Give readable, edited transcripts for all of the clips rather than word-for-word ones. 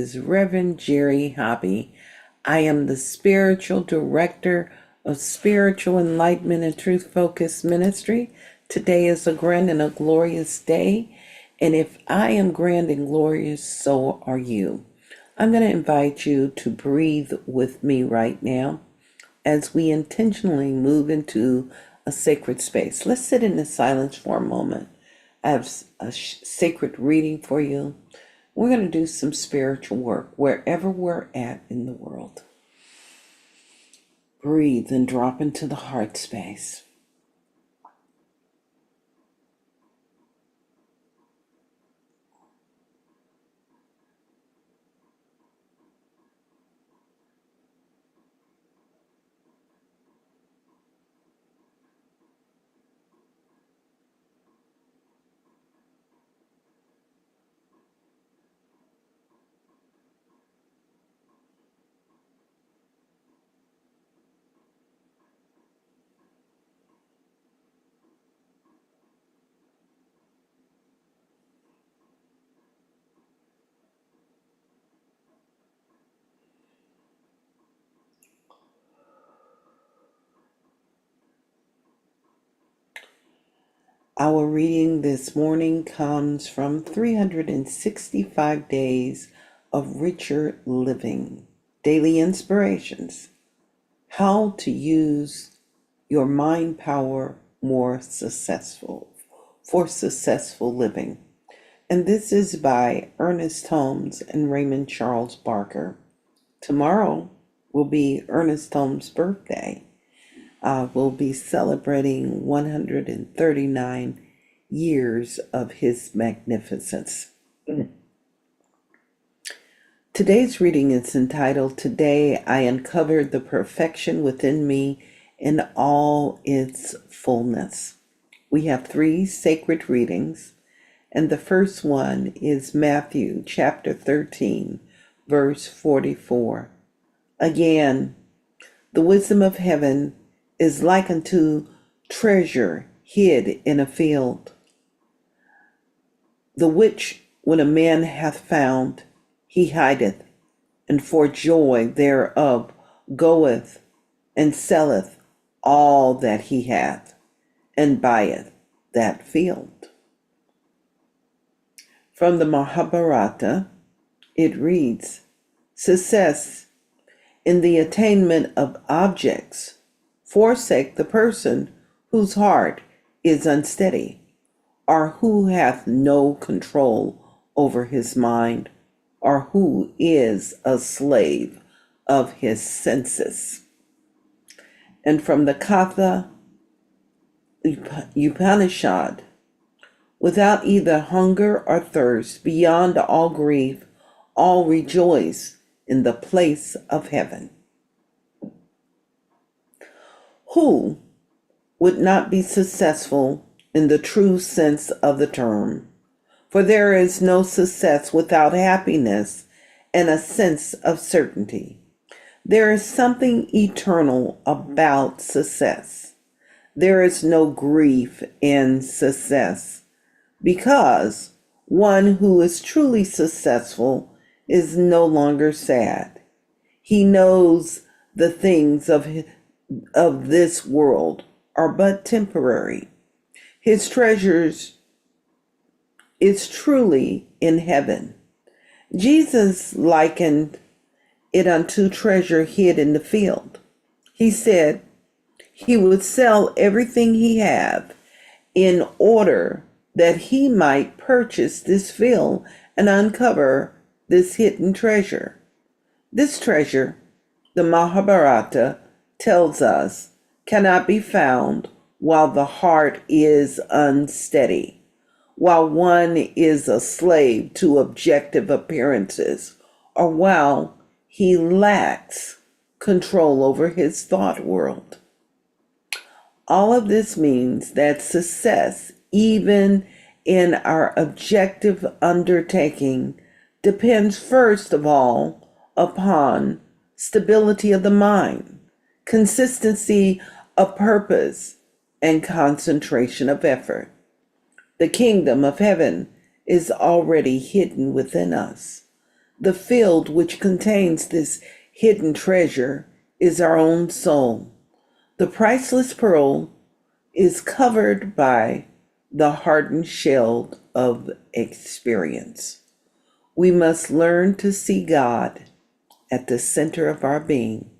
is Reverend Jerry Hobby. I am the spiritual director of Spiritual Enlightenment and Truth Focused Ministry. Today is a grand and a glorious day, and if I am grand and glorious, so are you. I'm going to invite you to breathe with me right now as we intentionally move into a sacred space. Let's sit in the silence for a moment. I have a sacred reading for you. We're going to do some spiritual work wherever we're at in the world. Breathe and drop into the heart space. Our reading this morning comes from 365 Days of Richer Living. Daily Inspirations. How to use your mind power more for successful living. And this is by Ernest Holmes and Raymond Charles Barker. Tomorrow will be Ernest Holmes' birthday. We'll be celebrating 139 years of his magnificence. Today's reading is entitled, Today I Uncovered the Perfection Within Me in All Its Fullness. We have 3 sacred readings, and the first one is Matthew chapter 13, verse 44. Again, the wisdom of heaven is like unto treasure hid in a field, the which when a man hath found, he hideth, and for joy thereof goeth and selleth all that he hath, and buyeth that field. From the Mahabharata, it reads, Success in the attainment of objects forsake the person whose heart is unsteady, or who hath no control over his mind, or who is a slave of his senses. And from the Katha Upanishad, without either hunger or thirst, beyond all grief, all rejoice in the place of heaven. Who would not be successful in the true sense of the term? For there is no success without happiness and a sense of certainty. There is something eternal about success. There is no grief in success, because one who is truly successful is no longer sad. He knows the things of this world are but temporary. His treasures is truly in heaven. Jesus likened it unto treasure hid in the field. He said he would sell everything he had in order that he might purchase this field and uncover this hidden treasure. This treasure, the Mahabharata tells us, cannot be found while the heart is unsteady, while one is a slave to objective appearances, or while he lacks control over his thought world. All of this means that success, even in our objective undertaking, depends first of all upon stability of the mind, consistency of purpose, and concentration of effort. The kingdom of heaven is already hidden within us. The field which contains this hidden treasure is our own soul. The priceless pearl is covered by the hardened shell of experience. We must learn to see God at the center of our being.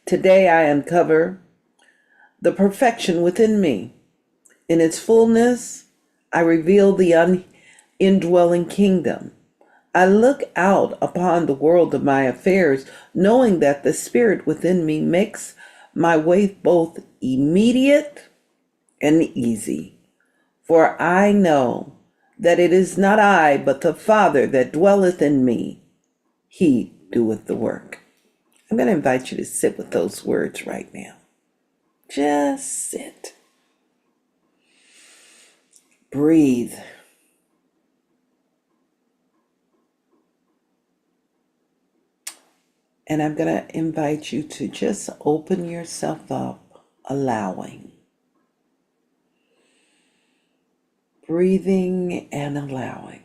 Today I uncover the perfection within me. In its fullness, I reveal the indwelling kingdom. I look out upon the world of my affairs, knowing that the Spirit within me makes my way both immediate and easy. For I know that it is not I, but the Father that dwelleth in me. He doeth the work. I'm going to invite you to sit with those words right now. Just sit. Breathe. And I'm going to invite you to just open yourself up, allowing. Breathing and allowing.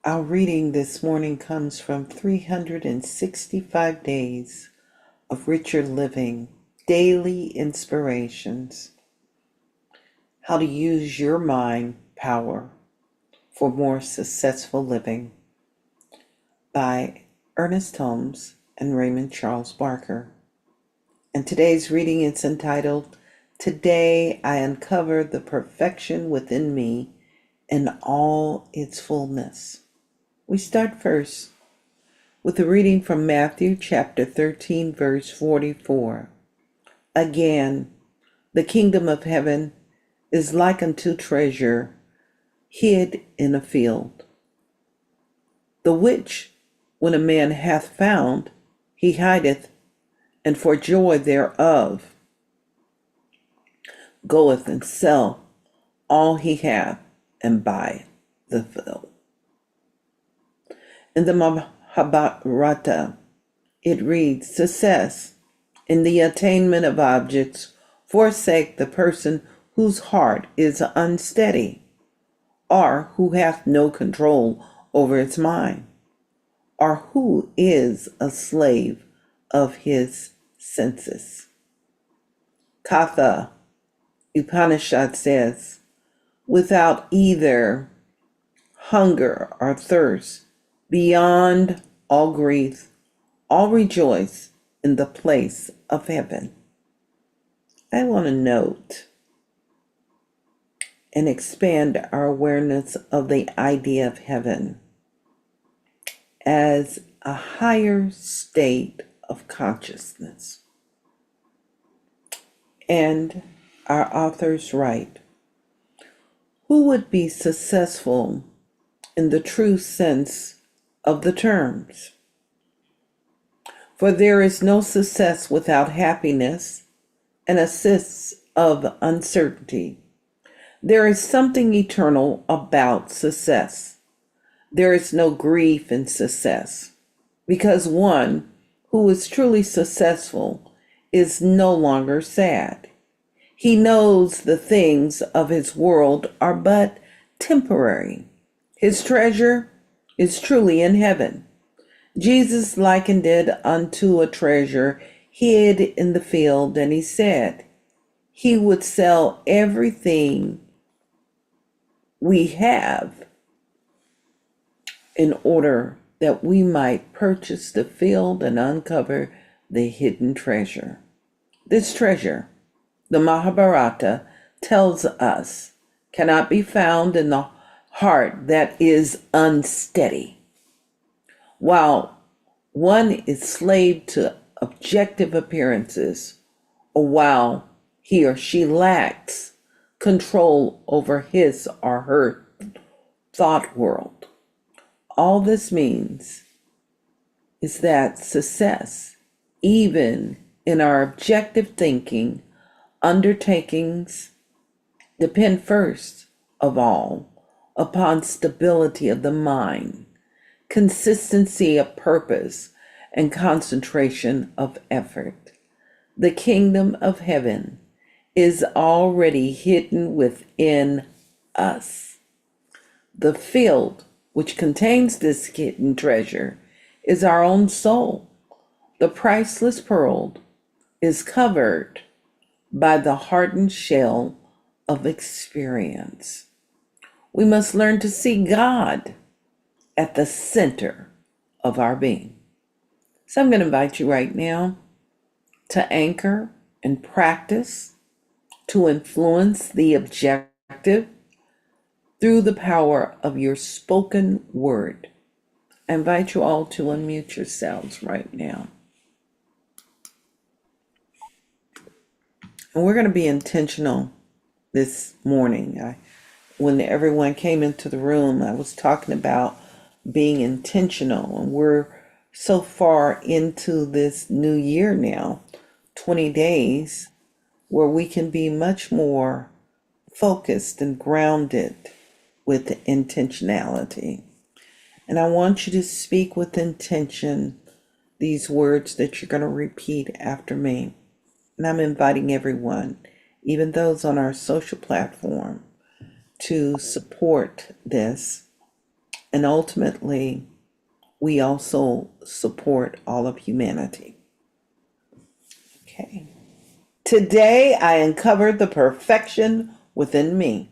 Our reading this morning comes from 365 Days of Richer Living, Daily Inspirations. How to Use Your Mind Power for More Successful Living by Ernest Holmes and Raymond Charles Barker. And today's reading is entitled, Today I Uncover the Perfection Within Me in All Its Fullness. We start first with a reading from Matthew chapter 13, verse 44. Again, the kingdom of heaven is like unto treasure hid in a field, the which, when a man hath found, he hideth, and for joy thereof goeth and sell all he hath, and buy the field. In the Mahabharata, it reads, Success in the attainment of objects forsake the person whose heart is unsteady, or who hath no control over its mind, or who is a slave of his senses. Katha Upanishad says, without either hunger or thirst, beyond all grief, all rejoice in the place of heaven. I want to note and expand our awareness of the idea of heaven as a higher state of consciousness. And our authors write, Who would be successful in the true sense of the terms? For there is no success without happiness and a sense of uncertainty. There is something eternal about success. There is no grief in success, because one who is truly successful is no longer sad. He knows the things of his world are but temporary. His treasure is truly in heaven. Jesus likened it unto a treasure hid in the field, and he said he would sell everything we have in order that we might purchase the field and uncover the hidden treasure. This treasure, the Mahabharata tells us, cannot be found in the heart that is unsteady. While one is slave to objective appearances, or while he or she lacks control over his or her thought world. All this means is that success, even in our objective thinking, undertakings depend first of all upon stability of the mind, consistency of purpose, and concentration of effort. The kingdom of heaven is already hidden within us. The field which contains this hidden treasure is our own soul. The priceless pearl is covered by the hardened shell of experience. We must learn to see God at the center of our being. So I'm going to invite you right now to anchor and practice to influence the objective through the power of your spoken word. I invite you all to unmute yourselves right now. And we're going to be intentional this morning. When everyone came into the room, I was talking about being intentional, and we're so far into this new year now, 20 days, where we can be much more focused and grounded with intentionality. And I want you to speak with intention these words that you're going to repeat after me. And I'm inviting everyone, even those on our social platform, to support this. And ultimately, we also support all of humanity. Okay. Today, I uncovered the perfection within me.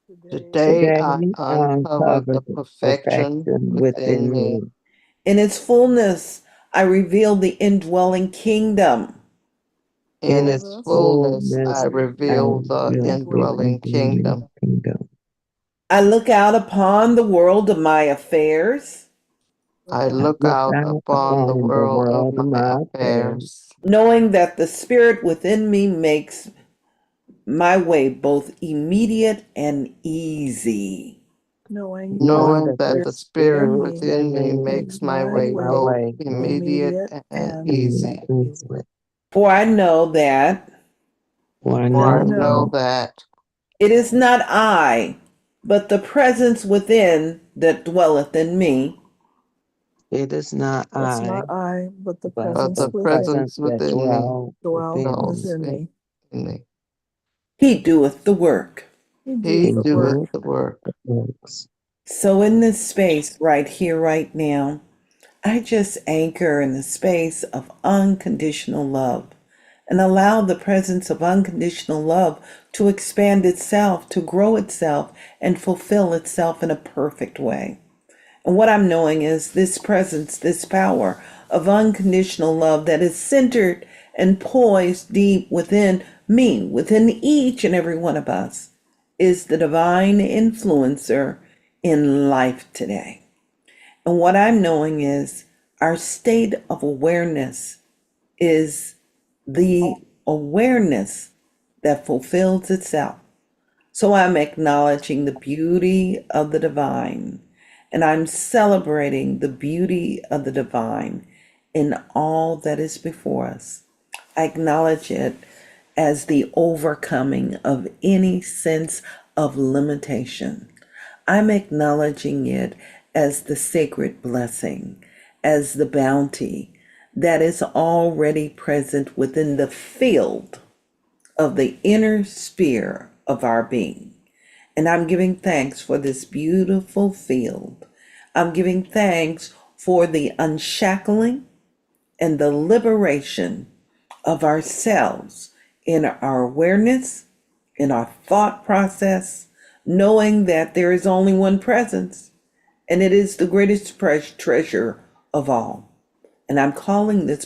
Today Today I I uncovered uncovered the the perfection perfection within within me. me. In its fullness, I revealed the indwelling kingdom. In In its its fullness I fullness, I reveal the will the indwelling indwelling kingdom. kingdom. I look out upon the world of my affairs, I I look look out out upon the upon the world of world of my my affairs, affairs, knowing that the spirit within me makes my way both immediate and easy. knowing knowing that that the the spirit Spirit within within me me makes my makes way my both way both immediate and easy easy. and swift. For I know that For I For I know know that that it is not I, but the presence within that dwelleth in me, it is not I, but but the the presence presence that within me dwells within me. dwells in me. he doeth the work. He He doeth doeth the work. the works. So, in this space right here, right now, I just anchor in the space of unconditional love and allow the presence of unconditional love to expand itself, to grow itself, and fulfill itself in a perfect way. And what I'm knowing is this presence, this power of unconditional love that is centered and poised deep within me, within each and every one of us, is the divine influencer in life today. And what I'm knowing is our state of awareness is the awareness that fulfills itself. So I'm acknowledging the beauty of the divine, and I'm celebrating the beauty of the divine in all that is before us. I acknowledge it as the overcoming of any sense of limitation. I'm acknowledging it as the sacred blessing, as the bounty that is already present within the field of the inner sphere of our being. And I'm giving thanks for this beautiful field. I'm giving thanks for the unshackling and the liberation of ourselves in our awareness, in our thought process, knowing that there is only one presence, and it is the greatest treasure of all. And I'm calling this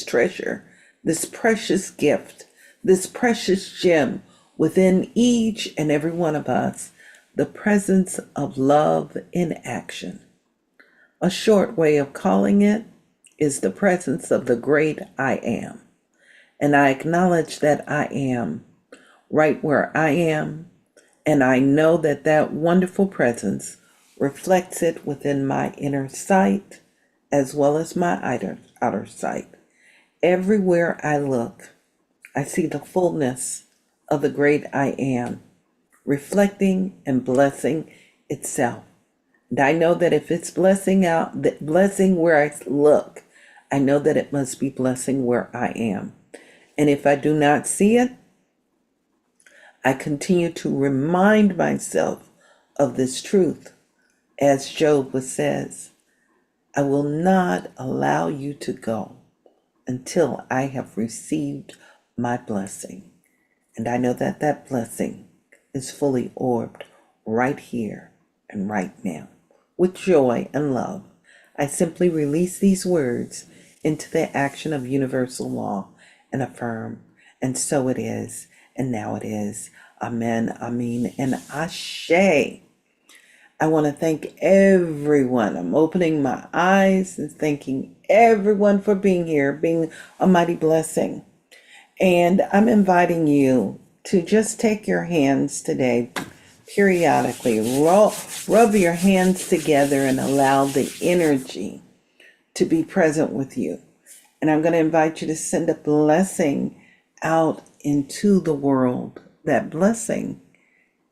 treasure, this precious gift, this precious gem within each and every one of us, the presence of love in action. A short way of calling it is the presence of the great I am. And I acknowledge that I am right where I am, and I know that that wonderful presence reflects it within my inner sight as well as my outer sight. Everywhere I look, I see the fullness of the great I am, reflecting and blessing itself. And I know that if it's blessing where I look, I know that it must be blessing where I am. And if I do not see it, I continue to remind myself of this truth. As Job says, I will not allow you to go until I have received my blessing. And I know that that blessing is fully orbed right here and right now. With joy and love, I simply release these words into the action of universal law and affirm, and so it is, and now it is. Amen, amen, and ashe. I want to thank everyone. I'm opening my eyes and thanking everyone for being here, being a mighty blessing. And I'm inviting you to just take your hands today, periodically, rub your hands together and allow the energy to be present with you. And I'm going to invite you to send a blessing out into the world. That blessing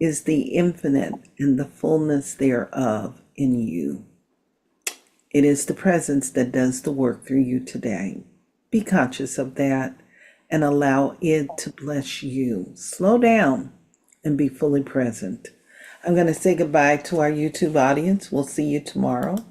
is the infinite and the fullness thereof in you. It is the presence that does the work through you today. Be conscious of that and allow it to bless you. Slow down and be fully present. I'm going to say goodbye to our YouTube audience. We'll see you tomorrow.